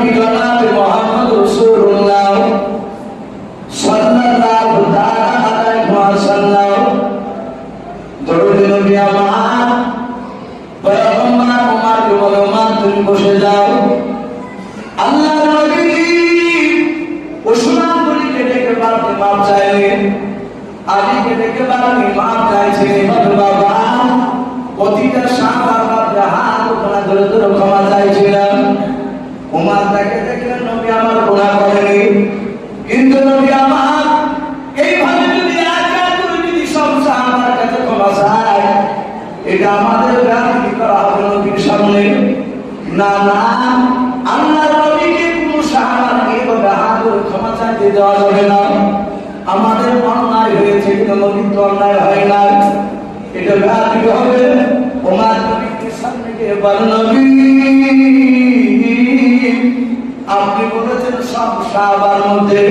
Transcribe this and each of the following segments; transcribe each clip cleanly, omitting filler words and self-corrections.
নবী জনাব মুহাম্মদ রাসূলুল্লাহ সাল্লাল্লাহু তাআলা আলাইহি ওয়াসাল্লাম দরুদ নবী আমার পয়গম্বর ওমরকে বলে ওমর তুমি বসে যাও। আল্লাহর নবী ওসমান গনিকে ডেকে বলতে মাপ চাইলেন, আলীকে ডেকে বলতে মাপ চাইছেন। বাবা প্রতিটা সাহাবার বাবা হাত ওখানে ধরে ধরে ক্ষমা চাইছিলেন। ওমর তাকে দেখলেন নবী আমার গুনাহ করেনি, কিন্তু নবী আমার এইভাবে যদি একা করে যদি সব সাহাবার কাছে ক্ষমা চায় এটা আমাদের ব্যাধি করা হবে নবীর সামনে। না না, আল্লাহর নবীকে কোনো সাহাবার এইভাবে হাত ধরে ক্ষমা চাইতে দেওয়া যাবে না। আমাদের অন্যায় হয়েছে কিন্তু নবীর তো অন্যায় হয় না, এটা ব্যাধি হবে। ওমর নবীকে সামনে গিয়ে বলেন নবী আপনি বলেছেন সব সাহাবার মধ্যে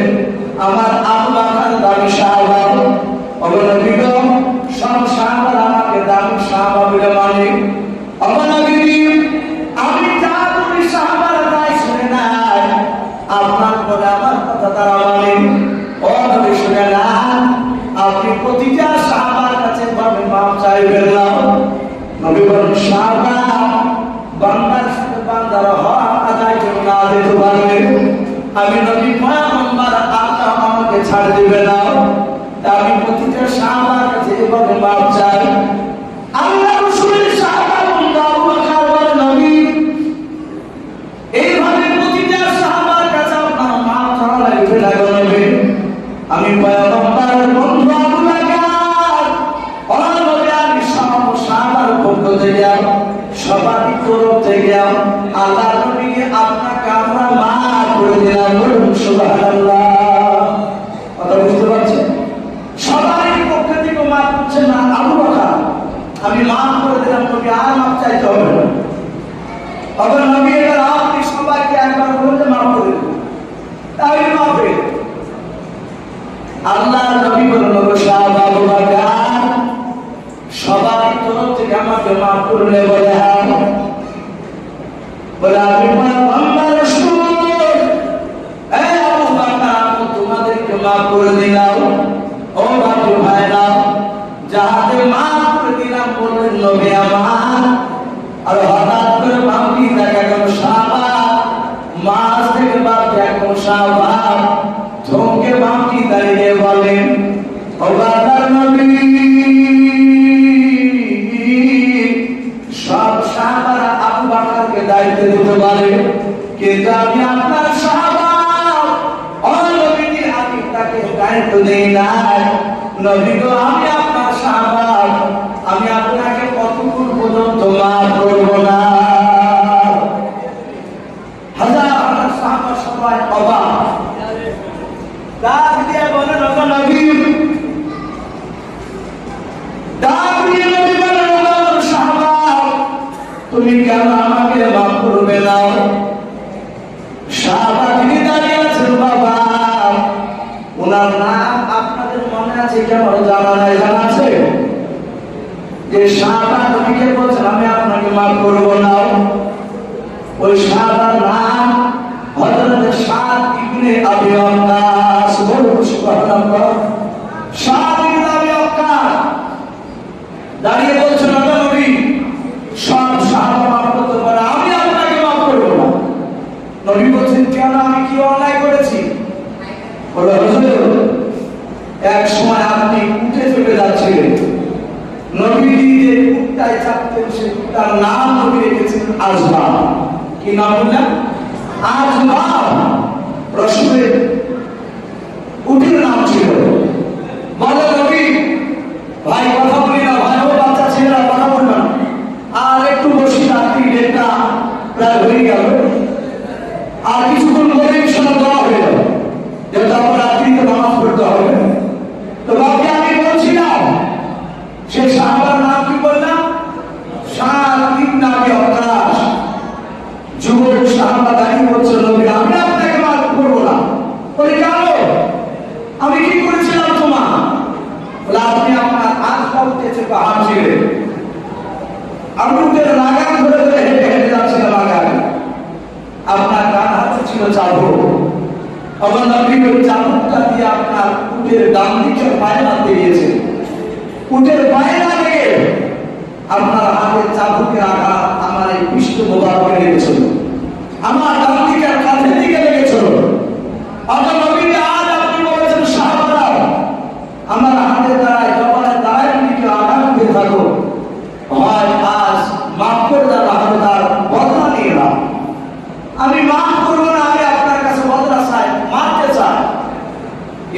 আমার আবু বকর দামি সাহাবা, নবী গো সব সাহাবার আমাকে দামি সাহাবা বলে মানে। নবী আমি যা বলি সাহাবারা তাই শুনে নাই, আপনার পরে আমার কথা তারা মানে। নবী শুনে না, আপনি প্রতিটা সাহাবার কাছে ভাবে মাপ চাইবেন না। নবী বলেন সাহাবা বান্দার সাথে বান্দার হক আদায় করে না দিতে পারবে আমি নবী পয়গম্বর আল্লাহ আমাকে ছাড় দিবে না। আমি প্রতিটা সাহাবার কাছে এভাবে মাপ চাই। আল্লাহ রাসূলের সাহাবা বন্ধু আবু বকর বলেন নবী এইভাবে প্রতিটা সাহাবার কাছে আপনার মাপ চাওয়া লাগবে না নবী। আমি পয়গম্বরের বন্ধু আবু বকর নবী আমি সব সাহাবার পক্ষ থেকে সবার তরফ থেকে আল্লাহ নবীকে আপনাকে আমরা মাফ করে দিলাম। বলুন সুবহানাল্লাহ। কথা বুঝতে পারছেন? সবার পক্ষ থেকে মাফ করছেন না আবু বকর, আমি মাফ করে দিলাম নবী আর মাফ চাইতে হবে না। তখন নবী এবার আপনি সবাইকে একবার বলতে মাফ করে দিন, তাই মাফ হয়ে আল্লাহ নবী বলল সাহাবা আবু বকর সবার তরফ থেকে আমাকে মাফ করলে বলে হ্যাঁ, বলে আমি পয়গম্বর রাসূল এই আবু বকর আমি তোমাদেরকে মাফ করে দিলাম। ও বাবু ভাইরা যাহাতে মাফ করে দিলাম বললেন নবী আমার। আর হঠাৎ করে বামটি দেখা গেল সাহাবা, মাঝ থেকে বামটি একদম সাহাবা থমকে বামটি দাঁড়িয়ে বলেন ও বাবার নবী সব সাহাবারা আবু বকরকে দায়িত্ব দিতে পারে, কিন্তু আমি আপনার সাহাবা নবী আমি তাকে দায়িত্ব দেই না। নবী গো আমি আপনার সাহাবা, আমি আপনাকে কতক্ষণ পর্যন্ত মাফ করব না। হাজার হাজার সাহাবা সবাই অবাক, ডাক দিয়ে বলেন ও নবী, ডাক দিয়ে নবী বলেন ও সাহাবা তুমি কেন আমাকে মাফ করবে না? সাহাবা তিনি দাঁড়িয়ে আছেন বাবা, ওনার নাম আপনাদের মনে আছে কেমন জানা নাই? জানা আছে যে সাহাবা নবীকে বলছেন আমি আপনাকে মাফ করব না। ওই সাহাবার নাম হযরত সাদ ইবনে আবি ওয়াক্কাস। বলুন সুবহানাল্লাহ। সাদ ইবনে আবি ওয়াক্কাস দাঁড়িয়ে বলছেন নবী সব সাহাবা মাফ করতে পারে, আমি আপনাকে মাফ করব না। নবী বলছেন কেন, আমি কি অন্যায় করেছি? বলে হুজুর এক সময় আপনি উঠে চলে যাচ্ছিলেন, নবী যে কুত্তায় চাপতেন সে কুত্তার নাম নবী রেখেছেন আজবা। কি নাম বললেন? আজবা। রাসূলের উটের নাম ছিল। বলে নবী ভাই কথা বলি না, ভাই ও বাচ্চা ছেলেরা কথা বলবে না, আর একটু বসি, রাত্রি 1টা প্রায় হয়ে গেল, আর কিছুক্ষণ পরে ইনশাআল্লাহ দোয়া হয়ে যাবে, যেহেতু আমরা রাত্রিতে নামাজ পড়তে হবে। তো বাকি আমি বলছিলাম সে সাহাবার নাম কি বললাম? সাদ ইবনে আবি ওয়াক্কাস। যুবক সাহাবা দাঁড়িয়ে বলছে নবী আমি আপনাকে মাফ করব না। বলে কেন, আমি কি করেছিলাম তোমার? বলে আপনি আপনার আজবা উঠেছে পাহাড় ছেড়ে, আমি উঠে লাগান ধরে ধরে হেঁটে হেঁটে যাচ্ছিলাম আগামী, আপনার ডান হাতে ছিল চাবুক। আমার নবী ওই চাবুকটা দিয়ে আপনার উটের ডান দিকের পায়ে মারতে গিয়েছেন। উটের পায়ে লাগে আপনার হাতের চাবুকের আঘাত আমার এই পৃষ্ঠ মোবারকে লেগেছিল, আমার ডান দিকের কাঁধের দিকে লেগেছিল। আমার নবী আজ আপনি বলেছেন সাহাবারা আমার হাতের দ্বারায় জবানের দ্বারায় দিকে আঘাত দিয়ে থাকো, হয় আজ মাফ করে দেওয়া হবে, তার বদলা নিয়ে নাও। আমি মাফ করবো না, আমি আপনার কাছে বদলা চাই, মারতে চাই।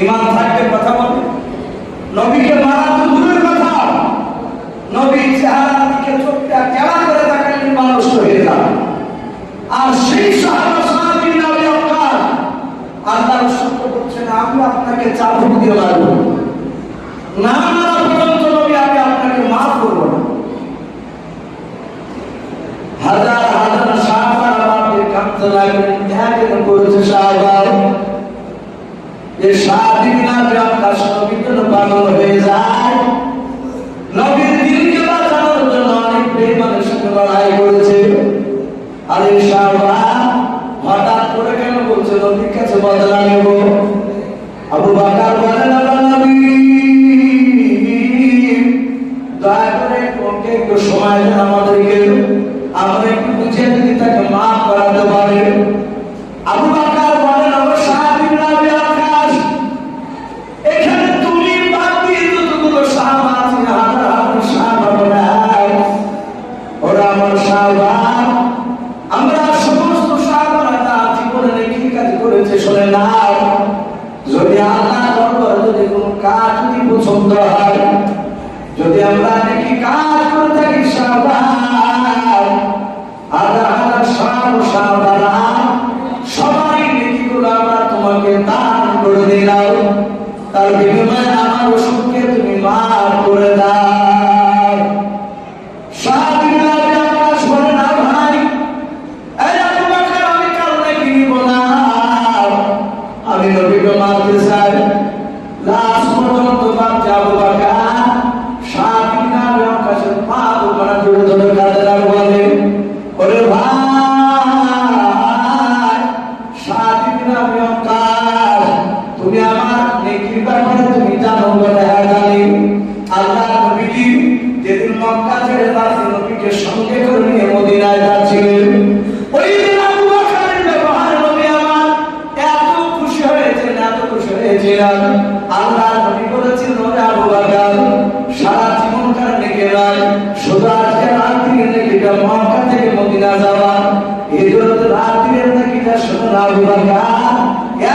ইমান থাকবে কথা বলবে। নবীকে মারা তো দূরের কথা, নবী চেহারার দিকে চোখটা কেমন করে তাকালেন মানুষ হয়ে যায়। আর সেই সাহাবা সাহাবী নবী আকার আল্লাহর সত্য করছেন, আমি আপনাকে চাবুক দিয়ে মারবো না, মারা পর্যন্ত নবী আমি আপনাকে মাফ করবো না। হাজার হাজার সাহাবার আমাকে কাঁদতে লাগলেন, ত্যাগের করেছে সাহাবার। যে সাহাবী না আপনার নবীর জন্য পাগল হয়ে যায়, নবীর দিনকে বাঁচানোর জন্য অনেক বেঈমানের সাথে লড়াই করেছে। আর এই সাহাবা হঠাৎ করে কেন বলছে নবীর কাছে বদলা নেব? আবু বকর বলেন, আল্লাহ নবী দয়া করে ওকে একটু সময় দেন আমাদেরকে, আমরা একটু বুঝিয়ে যদি তাকে মাফ করাতে পারে। আবু বকর বলেন, আমার সাহাবী নবী আকাশ, এখানে তুমি বাকি যতগুলো সাহাবা আছে হাজার হাজার সাহাবা বানায়, ওরা আমার সাহাবা, আমরা সমস্ত সাহাবারা তার জীবনে নেকি কাজ করেছে। শুনে নাও, যদি আল্লাহ দরবারে যদি কোনো কাজ যদি পছন্দ হয়, যদি আমরা নেকি কাজ করে থাকি সাহাবা হাজার হাজার সাহাবারা সবাই নেকিগুলো আমরা তোমাকে দান করে দিলাম, তার বিনিময়ে আমার ওষুধকে তুমি মাফ করে দাও। সাহাবী নবী আকাশ বলে, না ভাই, এই আবু বকর আমি কারো নেকি নিব না, আমি নবীকে মারতে চাই। লাস্ট পর্যন্ত মারতে আবু বকর সাহাবী নবী আকাশের পা দুখানা জোরে জোরে কাঁদেন আর বলে, ওরে ভাই সাহাবী নবী আকাশ, তুমি আমার নেকির ব্যাপারে তুমি জানো বলে? হ্যাঁ জানি। আল্লাহ নবীজি যেদিন মক্কা ছেড়ে তার নবীকে সঙ্গে করে নিয়ে মদিনায় যাচ্ছিলেন, ওই দিন আবু বকরের ব্যবহারে নবী আমার এত খুশি হয়েছিলেন, এত খুশি হয়েছিলেন। আল্লাহ নবী বলেছিলেন, ওরে আবু বকর, সারা জীবনকার নেকি নয়, শুধু আজকে রাত্রির নেকিটা মক্কা থেকে মদিনা যাওয়া, হিজরতের রাত্রির নেকিটা শুধু আবু বকর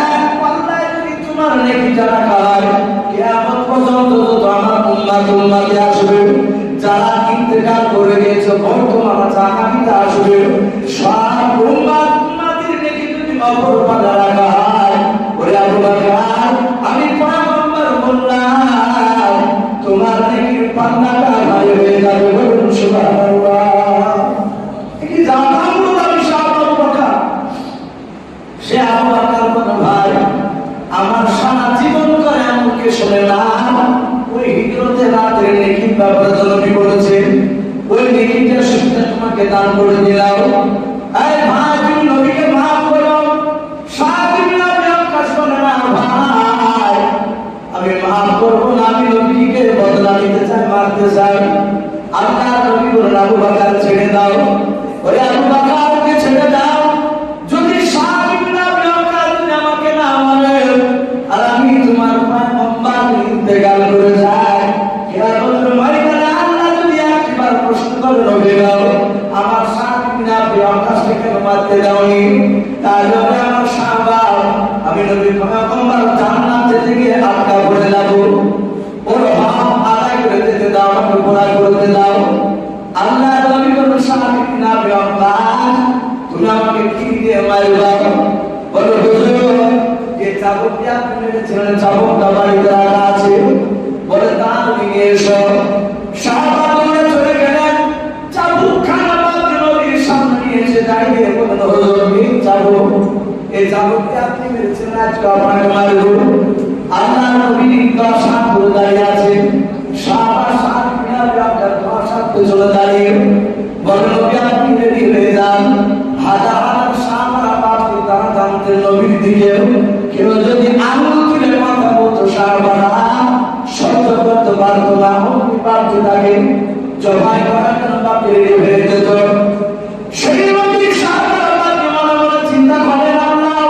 এক পাল্লায় যদি তোমার নেকিটা রাখা হয়, কিয়ামত পর্যন্ত যত আমার উম্মতে আসবে, যারা ইন্তেকাল করে গেছে, বর্তমান আছে, আগামীতে আসবে, সব উম্মতের নেকি যদি অপর পাল্লা রাখা হয়, ওরে আবু বকর আমি পয়গম্বর বললাম তোমার নেকির পাল্লাটা ভারী হয়ে যাবে। বলুন সুবহানাল্লাহ। কি জানতাম না আমি সাহাবা আবু বকর? সে আবু বকর বলে, ভাই আমার সারা জীবন করে এমনকি শুনে না, ওই হিজরতের রাতের নেকির ব্যাপারে নবী বলেছেন, ওই নেকিটা শুনে তোমাকে দান করে দিলাম। এই ভাই তুমি নবীকে মাফ করো। সাহাবী নবী আকাশ বলে, না ভাই আমি মাফ করবো না, আমি নবীকে বদলা নিতে চাই, মারতে চাই। আল্লাহ নবী বলেন, আবু বকর ছেড়ে দাও, ওই আবু বকরকে ছেড়ে দাও। যদি সাহাবী নবী আকাশ আমাকে না মানে আর আমি তোমার পয়গম্বর ইন্তেকাল করে যাই, কিয়ামতের ময়দানে আল্লাহ যদি একবার প্রশ্ন করে, নবী দাও আমার সাহাবী নবী আকাশকে কেন মারতে দাওনি? তাহলে আমার সাহাবা আমি নবী পয়গম্বর জান্নাতে থেকে আটকা পড়ে যাব, ওর হক আদায় করে দিতে দাও, আমাকে পুরা করতে দাও। আল্লাহ নবী বলেন, সাহাবী নবী আকাশ তুমি আমাকে কি দিয়ে মারবা? বলো হুজুর যে চাবুকটা আপনি মেরেছিলেন, চাবুকটা বাড়িতে রাখা আছে, বলে তা তুমি নিয়ে এসো। সাহাবা দৌড়ে চলে গেলেন, চাবুক খানা বাদ নবীর সামনে নিয়ে এসে দাঁড়িয়ে বললেন, হুজুর এই চাবুক, এই চাবুকটা আপনি মেরেছিলেন, আজকে আপনাকে মারব। আল্লাহ নবী 10 হাত ধরে দাঁড়িয়ে আছে, সাহাবা সাহাবী আপনার 10 হাত চলে দাঁড়িয়ে বলেন, নবী আপনি রেডি হয়ে যান। হাজার হাজার সাহাবারা বাদ তারা কেউ যদি আঙুল তুলে কথা বলতো সাহাবারা সহ্য করতে পারতো না, অমনি পারতো তাকে জবাই করার জন্য বাপকে রেডি হয়ে যেত। সেই নবীর সাহাবারা বাপকে মনে মনে চিন্তা করেন, আল্লাহ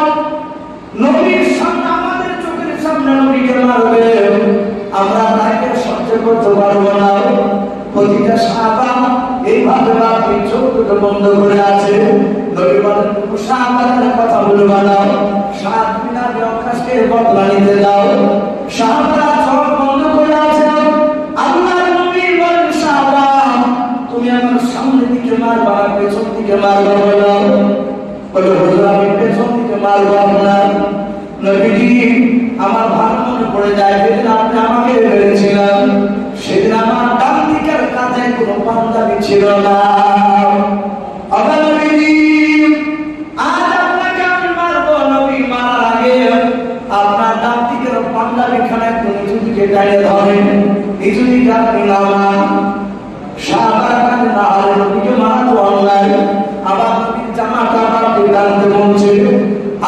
নবীর সামনে, আমাদের চোখের সামনে নবীকে মারবে, আমরা তাকে সহ্য করতে পারবো না। প্রতিটা সাহাবা এইভাবে বাপকে চোখ দুটো বন্ধ করে আছে। নবী বলেন, সাহাবাদের কথা বলবো না, 7 দিন আগে অক্কাশকে বদলা নিতে দাও। সাহাবারা চোখ বন্ধ করে আছে। আল্লাহর নবী বলেন, সাহাবা তুমি আমার সামনে দিকে মারবা না পেছন দিকে মারবা? বলে হুজুর আমি পেছন দিকে মারবো আপনার। নবীজি আমার ভালো মনে পড়ে যায়, যেদিন আপনি আমাকে মেরেছিলেন সেদিন আমার ডান দিকের কাঁধে কোনো পাঞ্জাবি ছিল না। আবার নবীজি আজ আপনাকে আমি মারবো, নবী মারার আগে আপনার ডান দিকের পাঞ্জাবি খানা একটু নিচু দিকে টানে ধরেন, নিচু দিকে আপনি নামান। সাহাবার কাঁধে না হলে নবীকে মারা তো অন্যায়। আবার নবীর জামাটা আপনি টানতে বলছে।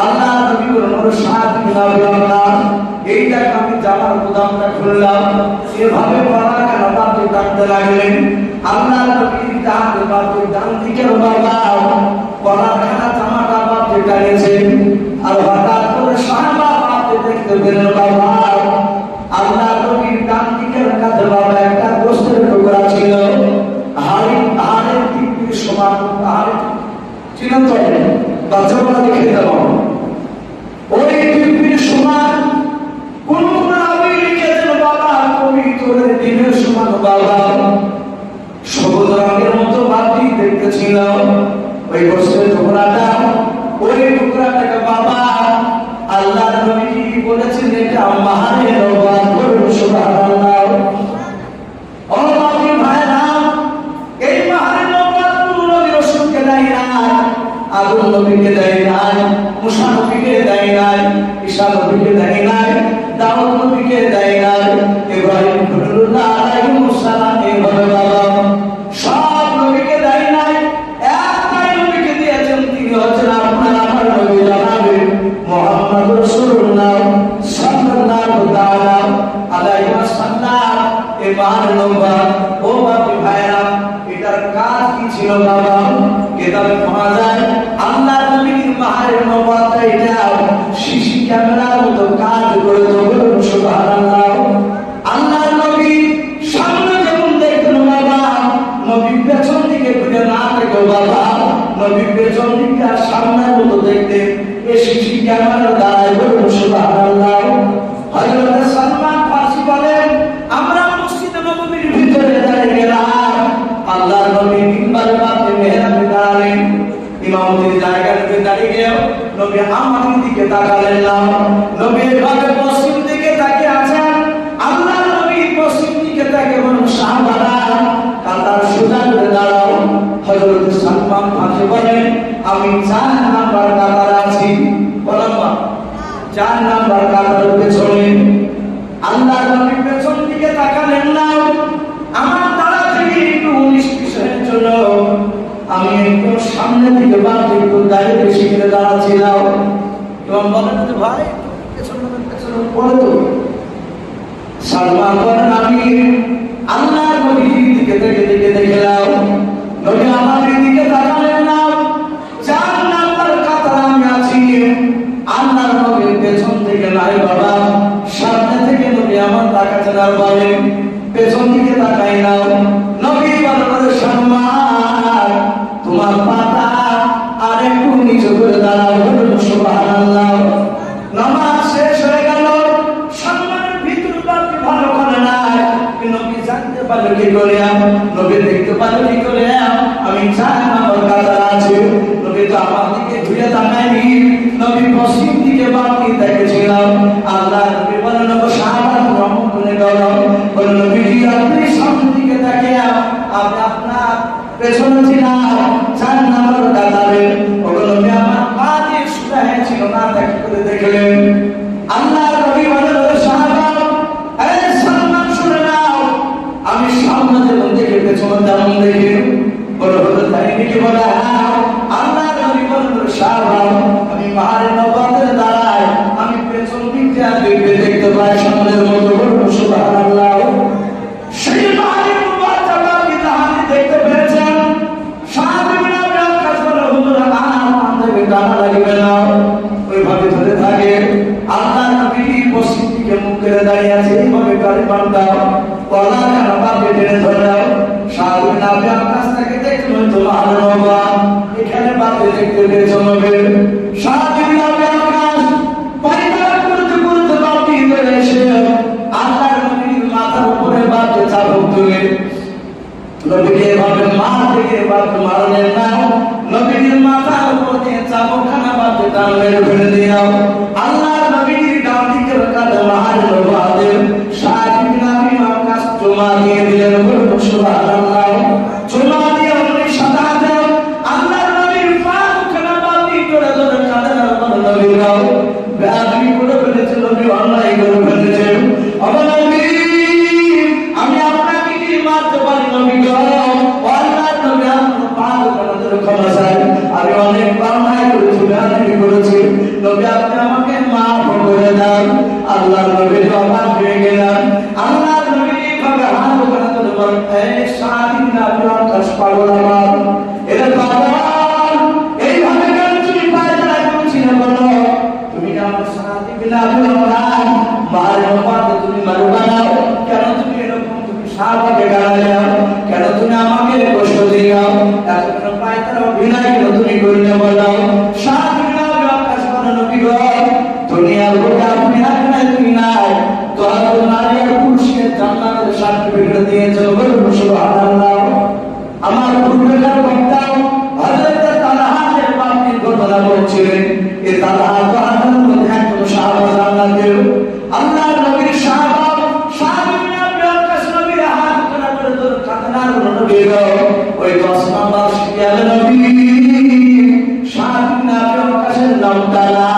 আল্লাহ নবী বলেন, ওর 7 দিন আগে আপনার এইটা আমি জামার গুদামটা খুললাম, এভাবে পড়া কেন আপনি টানতে লাগলেন? আল্লাহ নবীর ডান দিকের বাবা পড়ার খানা জামাটা আপনি টানিয়েছেন। আর হঠাৎ করে সাহাবা আপনি দেখতে পেলেন বাবা আল্লাহ নবীর ডান দিকের কাঁধে বাবা একটা গোস্তের টুকরা ছিল, হাড়ের 3 পিস সমান হাড় ছিল। তো বাচ্চাগুলো দেখে দেব ওই 3 পিস সমান কোন রাবি লিখেছেন বাবা পবিত্র দিনের সমান বাবা সবুজ রঙের মতো বাতি দেখতেছিল। ওই গোস্তের টুকরাটা, ওই টুকরাটাকে বাবা আল্লাহ নবী কি বলেছেন, এটা মাহারে রওয়াত করুন সুবহানাল্লাহ। ও বাবা ভাইরা, এই মাহারে রওয়াত কোন নবী রাসূলকে দেয় না, আদম নবীকে দেয় নাই, মুসা নবীকে দেয় নাই, ঈসা নবীকে দেয় নাই, দাউদ নবীকে দেয় নাই, ইব্রাহিম খলিলুল্লাহ আলাইহিস সালাম এইভাবে বাবা সব নবীকে দেয় নাই। একটাই নবীকে দিয়েছেন, তিনি হচ্ছেন আপনার আমার নবী জনাবে মুহাম্মদ রাসূলুল্লাহ সাল্লাল্লাহু তাআলা আলাইহি ওয়াসাল্লাম। এই মহান নবী, ও বাবা ভাইরা, এটার কাজ কি ছিল বাবা? কিতাবে পাওয়া যায় আল্লাহ নবীর মাহারে নবুয়ত এটা সিসি ক্যামেরার মতো কাজ করে দেবেন সুবহানাল্লাহ। আল্লাহ নবী সামনে যেমন দেখতেন বাবা, নবী পেছন দিকে ঘুরে না দেখো বাবা, নবী পেছন দিকে আর সামনের মতো দেখতেন। এই সিসি ক্যামেরার দ্বারা বলুন সুবহানাল্লাহ। হযরত সালমান ফারসি বলেন, আমরা মসজিদে নববীর ভিতরে দাঁড়িয়ে গেলাম, আল্লাহর নবী মিম্বারে বাপে মেহরাবে দাঁড়ালেন, ইমামতির জায়গাতে দাঁড়িয়ে গেল, নবী আমার দিকে তাকালেন না, নবী এভাবে পশ্চিম দিকে তাকিয়ে আছেন। আল্লাহর নবী পশ্চিম দিকে তাকিয়ে বলেন, সাহাবারা কাতার সোজা করে দাঁড়াও। হযরত সালমান ফারসি বলেন, আমি 4 নাম্বার কাতারে আছি। বললাম 4 নাম্বার কাতারের পেছনে। আল্লাহর নবী পেছন দিকে তাকালেন না। আমার দাঁড়া থেকে একটু 19-20 জন্য আমি একটু সামনে দিকে বাড়তে একটু দাঁড়িয়ে বেশি করে দাঁড়াচ্ছিলাম। এবং বলেন যে ভাই পেছনে পড়ে তো সালমান বলেন, আমি আল্লাহ নবীর দিকে দেখলাম, নবী আমার দিকে তাকালেন না। 4 নাম্বার কাতারে আমি আছি, আল্লাহর নবীর পেছন থেকে নাই বাবা, সামনে থেকে নবী আমার তাকাচ্ছেন আর বলেন পেছন দিকে তাকাই না। নবী বলেন, সালমান তোমার পাতা আর একটু নিচু করে দাঁড়াও। সুবহানাল্লাহ। নামাজ শেষ হয়ে গেল, সালমানের ভিতর বাকি ভালো করে না। নবী জানতে পারলো কি করে, নবী দেখতে পারলো কি করে আমি 4 নাম্বার কাতারে আছি। নবী তো আমার দিকে ঘুরে তাকায়নি, নবী পশ্চিম দিকে বাকি দেখেছিলাম। আল্লাহ নবী বলেন, সাহাবা ভ্রমণ করে গেল, বলেন নবীজি আপনি সামনের দিকে তাকিয়ে আপনি আপনার পেছনে ছিলাম 4 নাম্বার কাতারে। ওগুলো নবী আমার পা দিয়ে শুয়ে ছিল না, তাকে করে দেখলেন। আল্লাহ নবী বলেন, সাহাবা এই সালমান শুনে নাও, আমি সামনে যেমন দেখে পেছনে তেমন দেখি। বলে হলো তাই নাকি? বলে হ্যাঁ। আল্লাহ নবী বলেন, সাহাবা আমি মাহারে নবুয়তের দ্বারায় আমি কাটা লাগবে না, ওইভাবে ধরে থাকে। আল্লাহ নবী পশ্চিম দিকে মুখ করে দাঁড়িয়ে আছে, এইভাবে গাড়ি পাল্টাও, কলা কাটা বাপে টেনে ধরে দাও। সাধু নামে আকাশ থেকে দেখলো তোমার বাবা, এখানে বাপে দেখতে পেয়েছ নবে। সাধু নামে আকাশ পাইকার করতে করতে বাপি ধরে এসে আল্লাহ নবীর মাথার উপরে বাপে চাপক তুলে নবীকে এভাবে মার থেকে বাপে মারলেন না, নবীর মাথার উপর দিয়ে চাপকখানা বাপে টান মেরে ফেলে দিও। আল্লাহ নবীর ডান দিকের কাঁধে মারল বাপে, সাধু নামে আকাশ চুমা দিয়ে দিলেন, বলুন সুবহানাল্লাহ। চুমা দিয়ে উনি সাদা দেন, আল্লাহ নবীর পাখানা বাপি করে ধরে কাঁধে না বলল নবী গাও বেআদবি করে ফেলেছে, নবী অন্যায় করে ফেলেছে। নবী আমি আপনাকে কি মারতে পারি নবী গো, আল্লাহ নবী আপনার পাখানা ধরে ক্ষমা চাই, আমি অনেক অন্যায় করেছি, বেআদবি করেছি, নবী আপনি আমাকে মাফ করে দেন। আল্লাহ নবী অবাক হয়ে গেলেন। আল্লাহ নবী এইভাবে হাত করে ধরে বলেন, এই স্বাধীন নামে আকাশ পাগল আমার, এটা পাগল, এইভাবে কেন তুমি পায়খানা করছি না বলো, তুমি আমার স্বাধীন নামে আকাশ মারে মারতে তুমি মারো বানাও, কেন তুমি এরকম তুমি সাহাবাকে গালাও, কেন তুমি আমাকে কষ্ট দিও, এতক্ষণ পায়খানা অভিনয় কেন তুমি করলে বলো। স্বাধীন নামে আকাশ মানে নবী গো, দুনিয়ার বুকে আপনি আপনার তুমি নাই, তো আর নারী আর পুরুষকে জান্নাতের সার্টিফিকেট দিয়েছেন, বলুন সুবহানাল্লাহ। আমার পূর্বেকার বক্তা হযরত তালহার বাপের ঘটনা বলছিলেন, এই তালহা তো আদম মধ্যে একজন সাহাবা জান্নাতের, আল্লাহ নবীর সাহাবা, সাহাবীরা বিয়াকাশ নবীর হাত করে ধরে কাঁদনার নবী গো, ওই 10 নম্বর শিয়াল নবী সাহাবীরা বিয়াকাশের নাম তালা।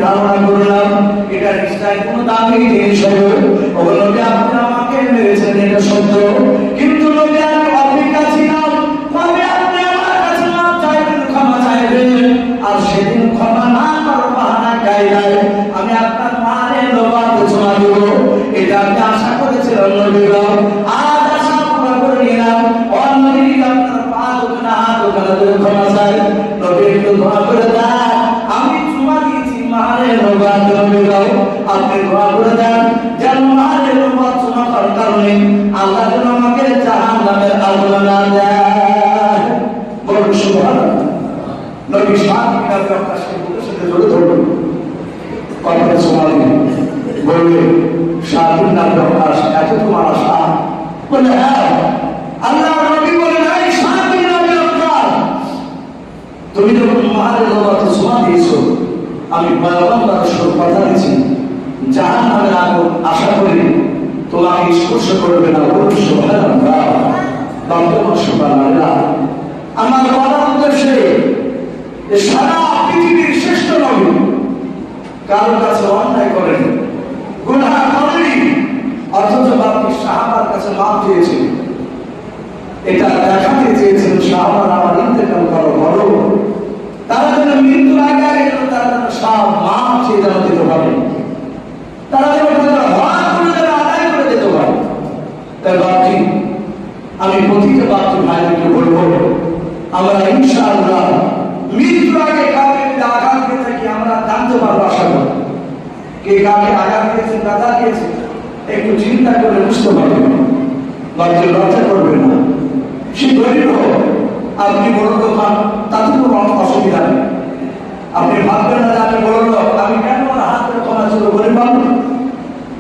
ধারণা করলাম এটা নিশ্চয় কোনো দামি জিনিস হবে, নবী আপনি আমাকে মেরেছেন এটা সত্য, কিন্তু নবী আমি অপেক্ষা ছিলাম কবে আপনি আমার কাছে মাপ চাইবেন, ক্ষমা চাইবেন, আর সেদিন ক্ষমা না করার বাহানা গাইলায় আমি আপনার মারে নবাতে চলে দেব, এটা আমি আশা করেছিলাম নবী গো, আজ আশা পুরা করে নিলাম। নবী আপনার পা দোকানে হাত দোকানে ধরে ক্ষমা চাই, নবী একটু দোয়া করে দেন, আমি চুমা দিয়েছি মারে নবাত নবী গো, আপনি দোয়া করে দেন যেন মারে নবাত চুমা করার কারণে আল্লাহ যেন আমাকে জাহান্নামের আগুন না দেয়, বলুন সুবহানাল্লাহ। নবী সাহাবীরা প্রকাশকে বুকের সাথে জড়িয়ে ধরলেন, কথা শোনালেন, বললেন সাহাবীর নাম প্রকাশ, এত তোমার আশা? বলে হ্যাঁ। আল্লাহ নবী বলেন, এই সাহাবীর নাম প্রকাশ, তুমি যখন মারে নবাতে চুমা দিয়েছো, আমি পয়গম্বর সব কথা দিচ্ছি জাহান্নামের আগুন আশা করি তোমাকে স্পর্শ করবে না, বলুন সুবহানাল্লাহ। সুবহানাল্লাহ। আমার বলার উদ্দেশ্যে সারা পৃথিবীর শ্রেষ্ঠ নবী কারোর কাছে অন্যায় করেন, গুনাহ করেনি, অথচ বাকি সাহাবার কাছে মাফ চেয়েছেন, এটা দেখাতে চেয়েছেন সাহাবারা আমার ইন্তেকাল করো বলো, তারা যেন মৃত্যুর আগে আগে তারা যেন সব মাফ চেয়ে যেন দিতে পারে, তারা যেন হওয়ার করে যেন আদায় করে দিতে পারে। তাই বাপজি, আমি প্রতিটা বাপজি ভাইকে বলবো, আমরা ইনশাআল্লাহ মৃত্যুর আগে কাউকে যদি আঘাত দিয়ে থাকি আমরা জানতে পারবো, আশা করি কে কাকে আঘাত দিয়েছে দাদা দিয়েছে একটু চিন্তা করে বুঝতে পারবেন, বাপজি লজ্জা করবেন না। সে গরিব হোক, আপনি বড় দোকান, তাতে কোনো অসুবিধা নেই, আপনি ভাববেন না যে আমি বড় লোক, আমি কেন আমার হাত ধরে ক্ষমা ছিল গরিব পাবো,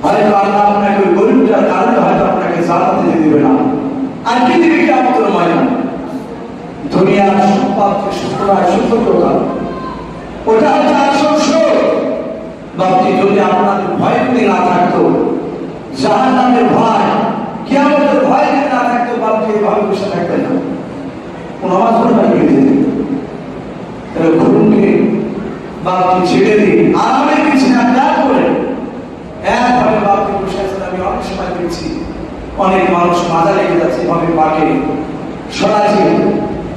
হয়তো আল্লাহ আপনাকে ওই গরিবটার কারণে হয়তো আপনাকে জান্নাতে দিয়ে দিবে না, আর কি দিবে কিয়ামতের ময়দানে। দুনিয়ার সম্পদকে সুতরাং সুতরাং ওটা হচ্ছে আসল সুখ। বাপজি, যদি আপনাদের ভয় যদি না থাকতো, জাহান্নামের ভয়, কিয়ামতের ভয় যদি না থাকতো, বাপজি এভাবে বসে থাকতেন না, কোন আওয়াজ করে লাগিয়ে দিতেন। ঘুমকে বাপজি ছেড়ে দিন, আরামে বিছানা ত্যাগ করে একভাবে বাপজি বসে আছেন। আমি অনেক সময় দেখছি অনেক মানুষ মাজা লেগে যাচ্ছে এভাবে পাকে সরাচ্ছে,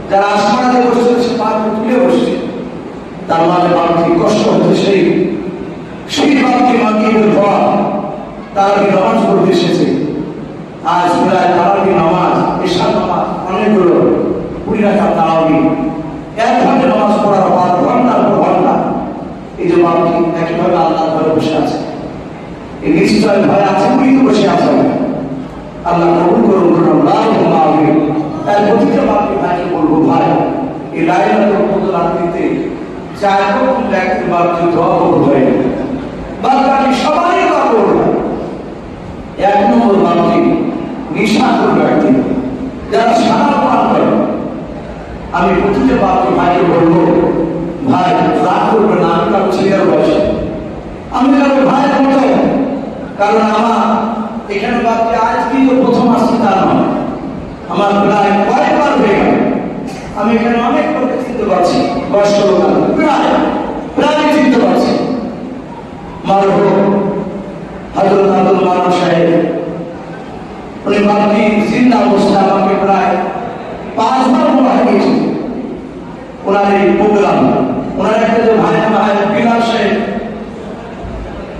যারা আসমানে বসে সে পা তুলে বসছে, তার মানে বাপজি কষ্ট হচ্ছে সেই বাপকে মাগরিবের পর তারাবি নামাজ পড়তে এসেছে। আজ প্রায় তারাবি নামাজ, এশার নামাজ অনেকগুলো 20 রাকাত তারাবি, এক ঘন্টা নামাজ পড়ার পর ঘন্টার পর ঘন্টা এই যে বাপটি একইভাবে আল্লাহ ঘরে বসে আছে। এই নিশ্চয় ভয় আছে, উনি তো বসে আছেন। আল্লাহ কবুল করুন, আল্লাহুম্মা আমিন। তাই প্রতিটা বাপকে ভাইকে বলবো, ভাই এই লাইলাতুল কদর রাত্রিতে 4 রকম ব্যক্তির বাপকে দোয়া কবুল হয়, বাদ বাকি সবাই দোয়া করবে। 1 নম্বর বাপটি নিশাখোর ব্যক্তি, যারা সারা পান করে। আমি প্রতিটা বাপকে ভাইকে বলবো, ভাই রাগ করবে না, আমি কারো ছেলের বয়সে, আমি কারো ভাইয়ের মতো। কারণ আমার এখানে বাপকে আজকে তো প্রথম আসছি তা নয়, আমার প্রায় কয়েকবার হয়ে গেল। আমি এখানে অনেক লোককে চিনতে পারছি, বয়স্ক লোক প্রায় চিনতে পারছি। মারহুম হযরত আব্দুল মান্নান সাহেব, উনি বাপটি জিন্দা অবস্থায় আমাকে প্রায় 5 বার বলা হয়েছে ওনার এই প্রোগ্রাম। ওনার একটা যে ভাই বিলাল সাহেব,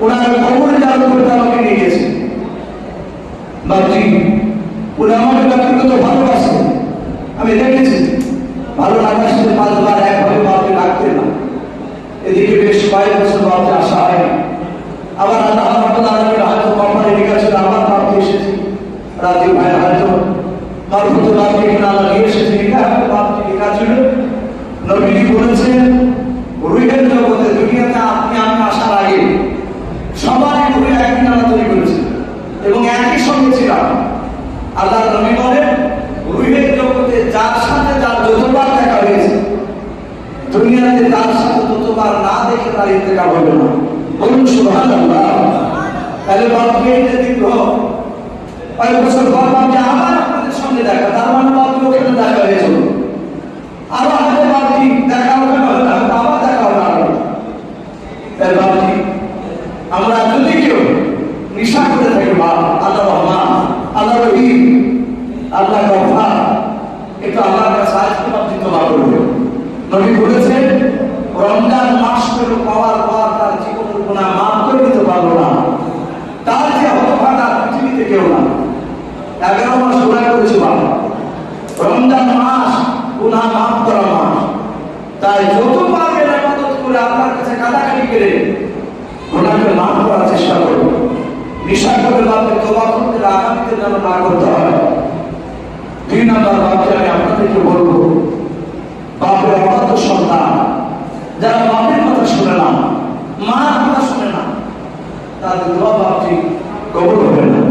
ওনার কবরে যাওয়ার করতে আমাকে নিয়ে গেছে। বাপটি উনি আমাকে ব্যক্তিগত ভালোবাসে, আমি দেখেছি। ভালো লাগার 5 বার একভাবে বাপকে ডাকতেন না। এদিকে বেশ কয়েক বছর বাপকে আসা হয়নি। আবার আল্লাহ হয়তো কপালে লিখেছিল আমার বাপকে এসেছি, রাজি ভাই হয়তো মারফত বাপকে এখানে আল্লাহ নিয়ে এসেছে, বাপকে লেখা ছিল। নবীজি বলেছেন, রুহের জগতে দুনিয়াতে আপনি আমি আসার আগে সবাই রুহে একদিন আল্লাহ তৈরি করেছে এবং একই সঙ্গে ছিলাম। আল্লাহ নবী বলেন, রুহের জগতে যার সাথে যার যতবার দেখা হয়েছে, দুনিয়াতে তার সাথে ততবার না দেখে তার ইন্তেকাল হবে না। বলুন সুবহানাল্লাহ। তাহলে বাপকে যে দীর্ঘ 5 বছর পর বাপকে আবার আপনাদের সঙ্গে দেখা, তার মানে বাপকে ওখানে দেখা হয়েছিল। আবার হাতে বাপটি দেখা ওখানে হবে না, আবার দেখা হবে আরো। তাই বাপটি আমরা যদি কেউ নিশা করে থাকি, বাপ আল্লাহ রহমান, আল্লাহ রহিম, আল্লাহ গফফার, একটু আল্লাহর কাছে আজকে বাপটি দোয়া করবে। নবী বলেছেন, রমজান মাস পেল পাওয়ার পর তার জীবনের গুনাহ মাফ করে দিতে পারলো না, তার যে হতভাগা পৃথিবীতে কেউ না। 11 মাস গুনাহ করেছে বাপ, রমজান মাস গুনাহ মাফ করা মাস। তাই যত পারবেন ইবাদত করে আল্লাহর কাছে কাঁদাকাটি করে গুনাহকে মাফ করার চেষ্টা করুন। নিশা করে বাপকে তওবা করতে আগামীতে যেন না করতে হয়। 2 নম্বর বাপকে আমি আপনাদেরকে বলবো, বাপের অবাধ্য সন্তান, যারা বাপের কথা শুনে না, মার কথা শুনে না, তাদের দোয়া বাপটি কবুল হবে না।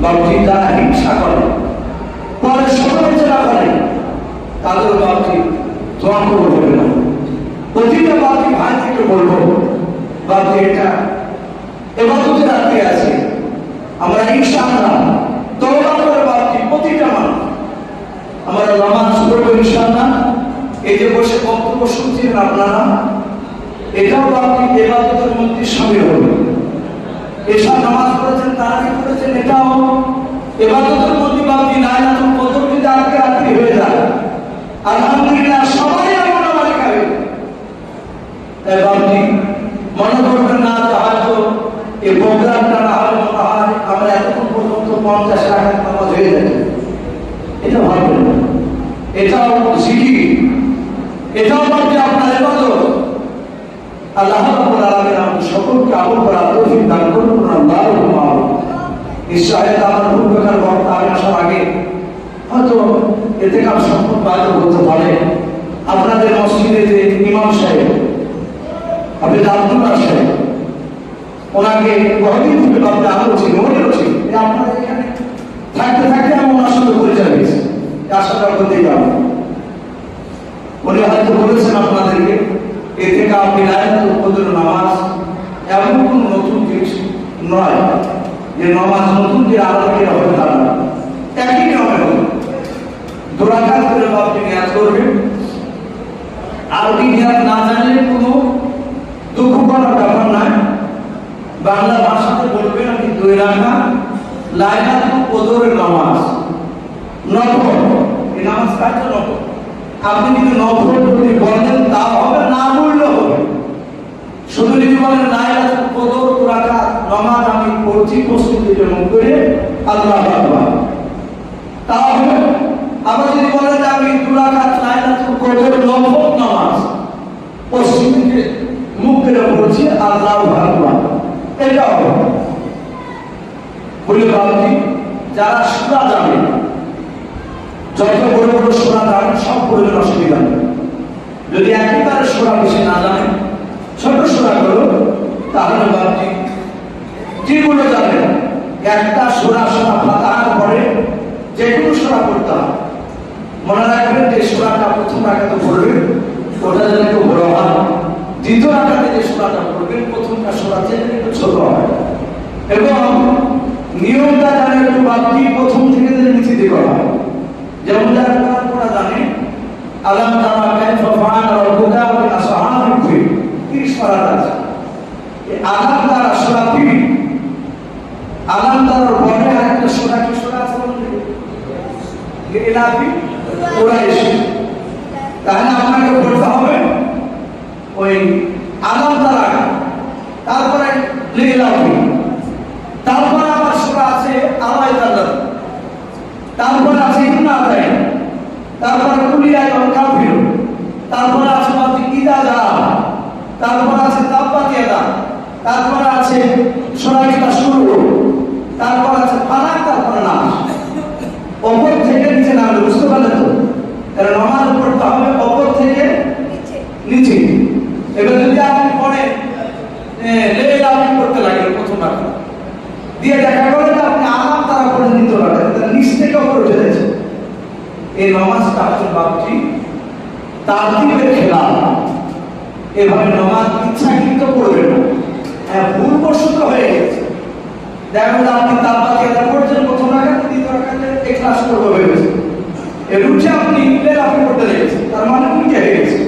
বাপটি যারা হিংসা করে, পরে সমালোচনা করে, তাদের বাপটি দোয়া কবুল হবে না। প্রতিটা বাপটি ভাই থেকে বলবো, বাপটি এটা ইবাদতের রাতে আছে, আমরা ইনশাআল্লাহ তওবা করে বাপটি প্রতিটা মানুষ আমরা নামাজ পড়বো ইনশাআল্লাহ। এই যে বসে বক্তব্য শুনছেন আপনারা, এটাও বাপটি ইবাদতের মধ্যে শামিল হবে। এসব নামাজ পড়েছেন, তারাবি করেছেন, এটাও ইবাদতের মধ্যে বাপটি লাইলাতুল কদর যদি আজকে রাত্রি হয়ে যায়, আলহামদুলিল্লাহ সবাই আমরা নামাজ খাবে। তাই বাপটি মনে করবেন না যে হয়তো এই প্রোগ্রামটা না হলে মনে হয় আমরা এতক্ষণ পর্যন্ত 50 রাকাত নামাজ হয়ে যাবে, এটা ভাববেন না। এটাও জিকির, এটাও বাপটি আপনার ইবাদত। আল্লাহ রাব্বুল আলামিন আমাদের সকলকে আমল করার তৌফিক দান করুন। আল্লাহুম্মা আমিন। নিশ্চয় আমার পূর্বকার বক্তা আমি আসার আগে হয়তো ইতিকাফ সম্পর্কে আয়োজন করতে পারে। আপনাদের মসজিদে যে ইমাম সাহেব হাফেজ আব্দুল্লাহ সাহেব, ওনাকে বহুদিন থেকে বাপটি আমল ছিল, মনেও ছিল। আপনাদের এখানে থাকতে থাকতে আমি ওনার সঙ্গে পরিচয় হয়েছি, আশাটা করতেই পারবো। উনি হয়তো বলেছেন আপনাদেরকে, এ থেকে আপনি লাইলাতুল কদর নামাজ এমন কোন নতুন জিনিস নয় যে নামাজ নতুন যে আলাদা হবে তা না, একই নিয়মে হবে। 2 রাকাত করে আপনি নিয়াত করবেন। আরবি নিয়াত না জানলে কোনো দুঃখ করার ব্যাপার নয়, বাংলা ভাষাতে বলবেন আপনি 2 রাকাত লাইলাতুল কদরের নামাজ, নফল। এই নামাজ কাজটা নফল। আপনি যদি নফল যদি বলেন তা হবে, না বললেও হবে, শুধু যদি বলেন লাইলাতুল কদর 2 রাকাত নামাজ আমি পড়ছি পশ্চিম দিকে মুখ করে আল্লাহু আকবার, তাহলে আবার যদি বলেন যে আমি 2 রাকাত লাইলাতুল কদর নফল নামাজ পশ্চিম দিকে মুখ করে পড়ছি আল্লাহু আকবার, এটা হবে। বলে বাকি যারা সূরা জানে, যত বড় বড় সূরা জানেন সব পড়লে অসুবিধা নেই। যদি একেবারে সূরা বেশি না জানেন, ছোট সূরা গুলো, তাহলে বাকি যেগুলো জানেন একটা সূরা ফাতিহার পরে যে কোনো সূরা পড়তে হবে। মনে রাখবেন যে সূরাটা প্রথম রাকাতে পড়বেন ওটা যেন একটু বড় হয়, দ্বিতীয় রাকাতে যে সূরাটা পড়বেন প্রথমটা সূরা যেন একটু ছোট হয়, এবং নিয়মটা যেন একটু বাকি প্রথম থেকে যেন নিচে দিকে হয়। যেমন যারা কোরআন পড়া জানে, আলাম তারা কাইফা ফাআলা রাব্বুকা বিআসহাবিল ফিল 30 পারা আছে। এই আলাম তারা সূরা ফিল, আলাম তারার পরে আরেকটা সূরা কি সূরা আছে বলুন, ইলাফি কুরাইশ। তাহলে আপনাকে পড়তে হবে ওই আলাম তারা, তারপরে ইলাফি, তারপরে আবার সূরা আছে আল-আইতাল্লাহ, তারপরে আছে ইন্নাতাই, তারপরে কুলিয়া ওয়াল কাফির, তারপরে আছে ইদা যা, তারপরে আছে তাব্বাত ইয়াদা, তারপরে আছে সূরা শুরু, তারপর আছে ফালাক, তারপরে নাস। ওপর থেকে নিচে নামলে বুঝতে পারলেন তো? কারণ নামাজ পড়তে হবে ওপর থেকে নিচে। এবার যদি আপনি পড়েন লেলা আপনি পড়তে লাগলেন প্রথম রাকাত দিয়ে, দেখা গেল যে আপনি আলাম তারা পড়ে নিতে পারেন, নিচ থেকে ওপরে উঠে যাচ্ছে। এই নামাজটা আসলে বাপজি তারতিবের খেলা। এভাবে নামাজ ইচ্ছাকৃত পড়বেন না, হ্যাঁ ভুলবশত হয়ে গেছে। দেখুন আপনি তাব্বাত ইয়াদা পড়ছেন প্রথম রাকাতে, দ্বিতীয় রাকাতে ইখলাস করব ভেবেছেন, এর উঠে আপনি আপনি পড়তে লেগেছেন, তার মানে উল্টে হয়ে গেছে।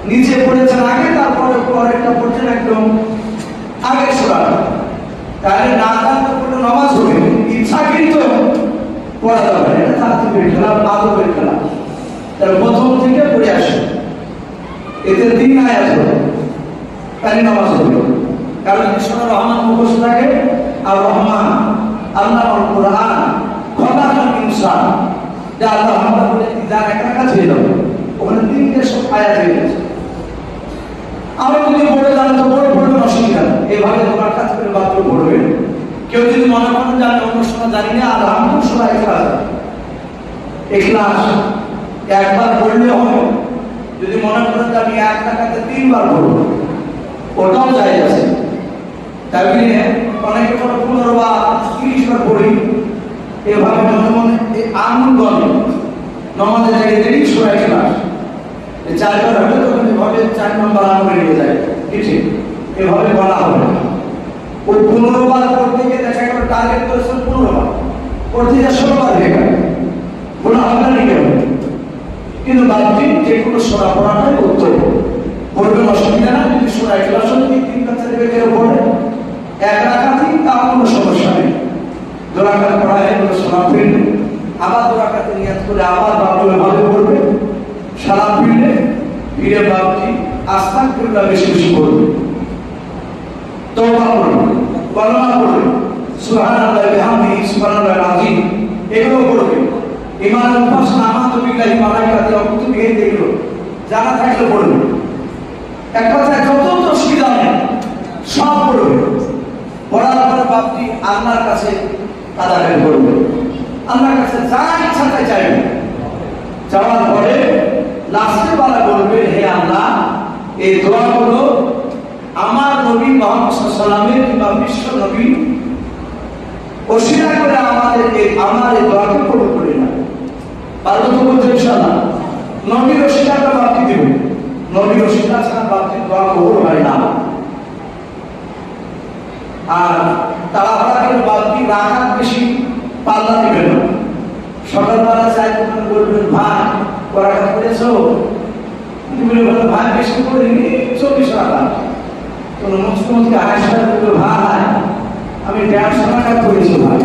নিচে পড়েছেন আগে, তারপরে পরেরটা পড়ছেন একদম আগের সূরা। তাহলে না জানতে পড়লে নামাজ হবে ইচ্ছাকৃত পড়া যাবে, এটা তারতিবের খেলা, আদবের খেলা। তাহলে প্রথম থেকে পড়ে আসে, এতে 3 আয়াত হবে, তাহলে নামাজ হবে। কারণ ঈশ্বর রহমান মুখস্থ থাকে, আর রহমান আল্লাহ কোরআন খলাকাল ইনসান, যা আল্লাহ আমরা বলে যার একটা কাজ হয়ে যাবে, ওখানে 3টে সব আয়াত হয়ে গেছে। আমরা যদি পড়ে জানেন তো বড় পড়বেন, অসুবিধা নেই, এইভাবে তোমার কাজ করে মাত্র পড়বেন। কেউ যদি মনে করেন যে আমি অন্য সময় জানি না, আলহামদুলিল্লাহ সবাই ইখলাস একবার পড়লে হবে। যদি মনে করেন যে আমি 1 রাকাতে 3 বার পড়ব, ওটাও যায় আছে। তাই বলে অনেকে কোনো 15 বা 30 বার পড়ি, এভাবে মনে মনে আঙুল গলে নামাজের জায়গায় দেরি সূরা ইখলাস 4 বার হলে তখন এভাবে 4 নম্বর আঙুলে নিয়ে যায়, ঠিক এভাবে বলা হবে। ও 15 বার পড়তে গিয়ে দেখা গেল টার্গেট করেছেন 15 বার, পড়তে যা 16 বার হয়ে গেল, কোনো আমরা নিয়ে গেল। কিন্তু বাকি যে কোনো সূরা পড়াটাই উত্তর পড়বেন, অসুবিধা না। যদি সূরা ইখলাস 3 কাছে দেবে কেউ পড়ে 1 রাকাতই, তাও কোনো সমস্যা নেই। 2 রাকাত পড়া হয়ে গেল, সালাম ফিরলে আবার 2 রাকাতে নিয়াত করে আবার বাবুলে ভাবে পড়বে, সালাম ফিরলে ফিরে বাবজি আস্তাগফিরুল্লাহ বেশি বেশি পড়বে, তওবা করবে, কলমা পড়বে, সুবহানাল্লাহি ওয়া বিহামদিহি সুবহানাল্লাহিল আযীম, এগুলো পড়বে। ইমানুল ফাসল আমাতু বিল্লাহি মালাইকাতি ওয়া কুতুবিহি, এগুলো জানা থাকলে পড়বে। এক কথায় যত অসুবিধা নেই সব পড়বে। পড়ার পরে বাপটি আল্লাহর কাছে কাদাকাটি করবে, আল্লাহর কাছে যা ইচ্ছা তাই চাইবে। যাওয়ার পরে লাস্টে বলা বলবে, হে আল্লাহ, এই দোয়াগুলো আমার নবী মুহাম্মদ সাল্লাল্লাহু আলাইহি ওয়াসাল্লামের কিংবা বিশ্ব নবী ওসিলা করে আমার এই দোয়াকে কবুল করে না। পারবো তো বলতে ইনশাআল্লাহ। নবীর ওসিলাটা বাপটি দেবে, নবীর ওসিলা ছাড়া বাপটির দোয়া কবুল হয় না। আর তাড়াহুড়া করে বাপটি রাকাত বেশি পাল্লা দিবে না। সকালবেলা চাই তখন বলবেন, ভাই রাকাত করেছো? তুমি বলবেন, ভাই বেশি করিনি, 24 রাকাত। কোনো মুসলিমকে আয়েশা বলবে, ভাই আমি 150 রাকাত করেছি ভাই।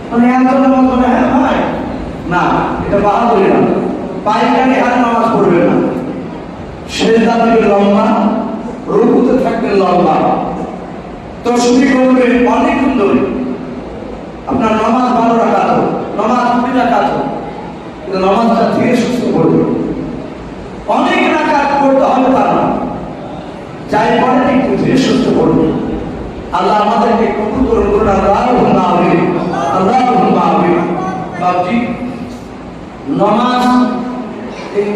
মানে একজনের মতো, হ্যাঁ ভাই, না এটা বাহাদুরি না, পাইকারি হার নামাজ পড়বে না, সেজদা দিবে লম্বা, রুকুতে থাকবেন লম্বা, তসবিহ করবেন অনেকক্ষণ ধরে। আপনার নামাজ 12 রাকাত হোক, নামাজ 20 রাকাত হোক, কিন্তু নামাজটা ধীরে সুস্থ করবে। অনেক রাকাত করতে হবে তা না, যাই পড়েন একটু ধীরে সুস্থ করবে। আল্লাহ আমাদেরকে কবুল করুন। আল্লাহুম্মা আমিন, আল্লাহুম্মা আমিন। বাবজি, নামাজ এই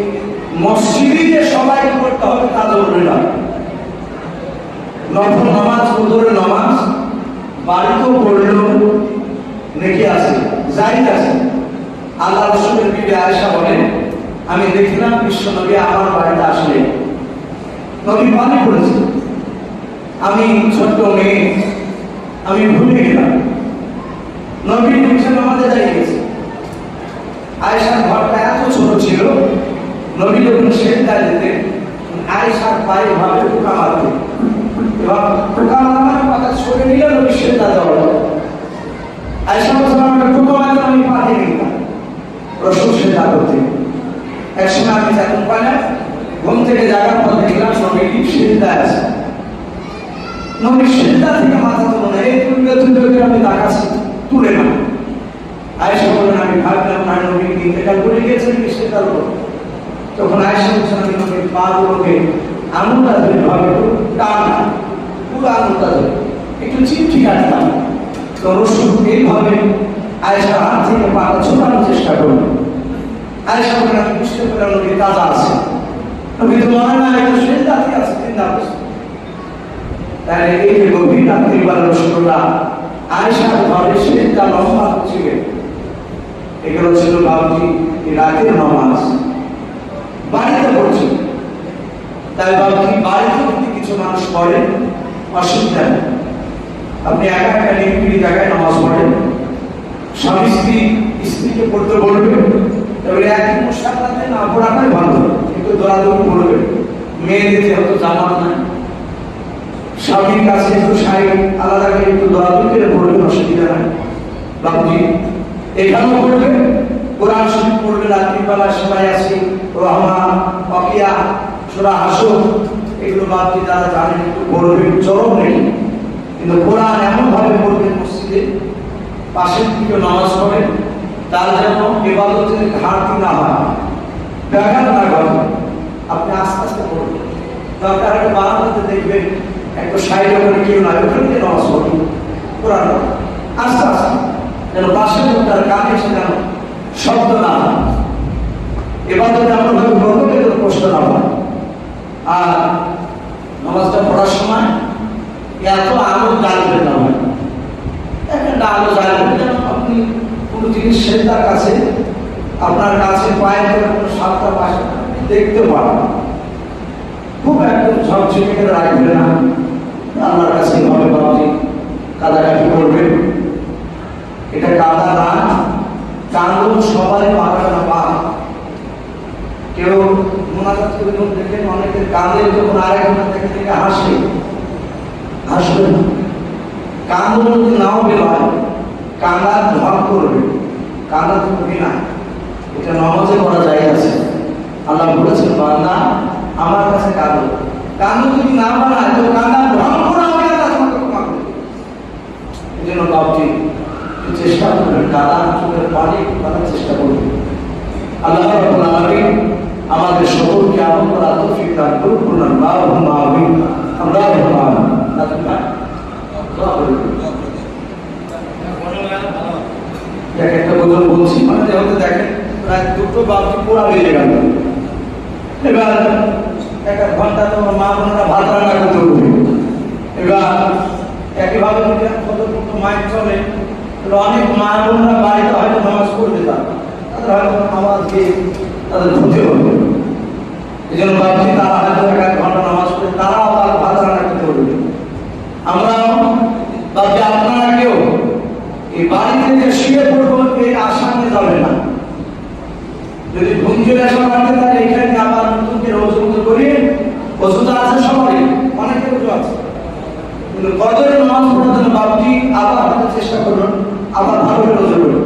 মসজিদে সবাই করতে হবে তা জরুরি না। নফল নামাজ, ফজরের নামাজ বাড়িতেও পড়লেও নেকি আছে, জায়েজ আছে। আল্লাহ রাসূলের বিবি আয়েশা বলেন, আমি দেখলাম বিশ্ব নবী আমার বাড়িতে আসলে নবী পানি পড়েছে, আমি ছোট্ট মেয়ে, আমি ভুলে গেলাম। নবী নিচে নামাজে দাঁড়িয়ে গেছে। আয়েশার ঘরটা এত ছোট ছিল, নবী যখন সেজদা দিতেন আয়েশার পায়ে ভাবে টোকা মারতেন, এবং টোকা মারার কথা সরে নিলে নবী সেজদা দেওয়া। আয়েশা বলছেন, আমাকে টোকা মারতে আমি পাঠিয়ে নিতাম রাসূল সেজদা করতে। একসময় আমি যখন পাইলাম, ঘুম থেকে জাগার পর দেখলাম নবী সেজদায় আছে। নবী সেজদা থেকে মাথা তুলে না, এই তুলবে তুলবে আমি তাকাচ্ছি, তুলে না। আয়েশা বলেন, আমি ভাবলাম না নবী ইন্তেকাল করে গেছেন সেজদার উপর। তখন আয়েশা বলছেন, আমি নবীর পা গুলোকে আঙুলটা ধরে ভাবে টান না, পুরো আঙুলটা ধরে একটু চিমটি কাটতাম। তো রাসূল এইভাবে আয়েশার হাত থেকে পাটা ছোটানোর চেষ্টা করলেন। আয়েশা বলেন, আমি বুঝতে পারলাম নবী তাজা আছে, নবী তো মনে না একটু সেজদাতে আছে, চিন্তা করছে। তাই এই যে গভীর রাত্রিবেলা রাসূলুল্লাহ আয়েশার ঘরে সেজদা লম্বা হচ্ছিলেন, এগুলো ছিল বাবজি রাতের নামাজ, বাড়িতে পড়ছে। তাই বাবজি বাড়িতে যদি কিছু মানুষ পড়ে অসুবিধা নেই, আপনি একা একা নিরিবিলি জায়গায় নামাজ পড়েন, স্বামী স্ত্রী স্ত্রীকে পড়তে বলবে, তবে একই মুসাফাতে না পড়াটাই ভালো, কিন্তু দৌড়াদৌড়ি পড়বে। মেয়েদের যেহেতু জামাত নাই, স্বামীর কাছে একটু শাড়ি আলাদা করে একটু দৌড়াদৌড়ি করে পড়বে, অসুবিধা নাই। বাবজি এখানেও পড়বে, কোরআন শরীফ পড়বে, রাত্রিবেলা সবাই আসি রহমান, ওয়াকিয়া, সূরা হাসর, এগুলো বাবজি যারা জানেন একটু পড়বে, চরম নেই। কিন্তু কোরআন এমন ভাবে পড়বে মসজিদে, পাশের দিকে নামাজ পড়ে, তার যেন ইবাদতের ঘাটতি না হয়, ব্যাঘাত না ঘটে। আপনি আস্তে আস্তে পড়বেন, দরকার একটা বারান্দাতে দেখবেন একটা সাইডে ওখানে কেউ নাই, ওখানে গিয়ে নামাজ পড়বেন, কোরআন আস্তে আস্তে, যেন পাশের লোকটার কানে এসে যেন শব্দ না হয়, ইবাদতে এমন ভাবে পড়বে যেন কষ্ট না হয়। আর নামাজটা পড়ার সময় এত আলো জ্বালবেন না, হয় একটা আলো জ্বালবেন যেন আপনি কোনো জিনিস সেজদার কাছে আপনার কাছে পায়ের কোনো সাতটা পাশে দেখতে পারেন। খুব একদম ঝকঝকে করে রাখবেন না, আল্লাহর কাছে ভাবে বাবজি কাদাকাটি করবেন। এটা কাদা না, কান্দন সবাই পাবে না। পা কেউ মোনাজাত করে দেখেন অনেকের কাঁদে, যখন আরেকজনের থেকে থেকে হাসে, হাসবে না। কান্দন যদি নাও বেরোয়, কান্দার ধর করবে, কান্দা তো না, এটা নামাজে করা যায় আছে। আল্লাহ বলেছেন, বান্দা আমার কাছে কাঁদো, কান্দো যদি না বানায় তো কান্দার ধর করে আমি আল্লাহ তোমাকে ক্ষমা করব। এই জন্য বাবজি চেষ্টা করবেন, কাদা চোখের পানি করার চেষ্টা করবেন। আল্লাহ রাব্বুল আলামিন আমাদের সকলকে আমল করার তৌফিক দান করুন। আল্লাহুম্মা আমিন, আল্লাহুম্মা আমিন। একটা বোতল বলছি, মানে যেহেতু দেখেন প্রায় দুটো বালতি পোড়া বেজে গেল। এবার একটা ঘন্টা তোমার মা বোনেরা ভাত রান্না করতে উঠবে। এবার একইভাবে কত মাইক চলে, অনেক মা বোনেরা বাড়িতে হয়তো নামাজ পড়তে পারে, তাদের হয়তো নামাজ দিয়ে তাদের ক্ষতি হবে। এই জন্য ভাবছি তারা হয়তো এক ঘন্টা নামাজ পড়ে তারা আবার ভাত রান্না করতে উঠবে। আমরা ভাবছি আপনারা কেউ এই বাড়িতে যে শুয়ে পড়বো এই আশা নিয়ে যাবে না। যদি ঘুম চলে আসা বাড়িতে তাহলে এখানে আবার নতুন করে ওষুধ করিয়ে, ওষুধ আছে সবাই, অনেকের ওষুধ আছে, কিন্তু কতজন নামাজ পড়ার জন্য ভাবছি আবার হয়তো চেষ্টা করুন, আবার ভালো করে ওষুধ করুন,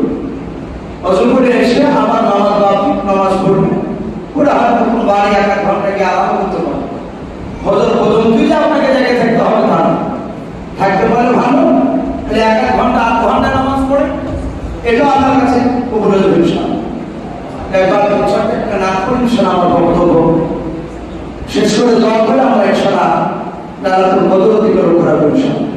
ওষুধ করে এসে আবার নামাজ ভাবছি নামাজ পড়বে, ওরা হয়তো বাড়ি 1 ঘন্টা গিয়ে আরাম করতে পারে। হজর তুই যাবো দোয়া করে আমরা ইনশাআল্লাহ লাইলাতুল কদর অধিকার করার ইনশাআল্লাহ।